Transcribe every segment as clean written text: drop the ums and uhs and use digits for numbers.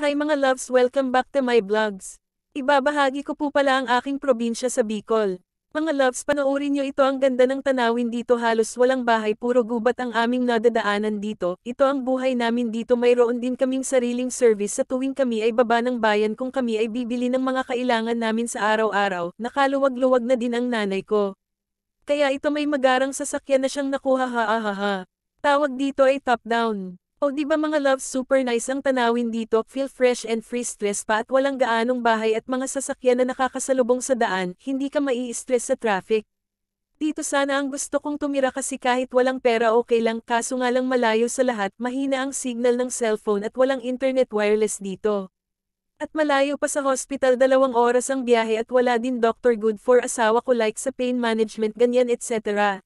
Hi mga loves, welcome back to my vlogs. Ibabahagi ko po pala ang aking probinsya sa Bicol. Mga loves, panoorin nyo ito, ang ganda ng tanawin dito, halos walang bahay, puro gubat ang aming nadadaanan dito. Ito ang buhay namin dito, mayroon din kaming sariling service sa tuwing kami ay baba ng bayan kung kami ay bibili ng mga kailangan namin sa araw-araw. Nakaluwag-luwag na din ang nanay ko. Kaya ito may magarang sasakyan na siyang nakuha, ha. Tawag dito ay top-down. O di ba mga loves, super nice ang tanawin dito, feel fresh and free stress pa at walang gaanong bahay at mga sasakyan na nakakasalubong sa daan, hindi ka mai-stress sa traffic. Dito sana ang gusto kong tumira kasi kahit walang pera okay lang, kaso nga lang malayo sa lahat, mahina ang signal ng cellphone at walang internet wireless dito. At malayo pa sa hospital, 2 oras ang biyahe at wala din doctor good for asawa ko like sa pain management ganyan etc.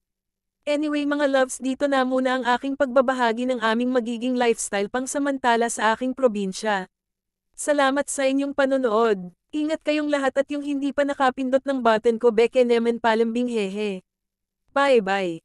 Anyway mga loves, dito na muna ang aking pagbabahagi ng aming magiging lifestyle pangsamantala sa aking probinsya. Salamat sa inyong panonood. Ingat kayong lahat at yung hindi pa nakapindot ng button ko, beke nemen palambing hehe. Bye bye.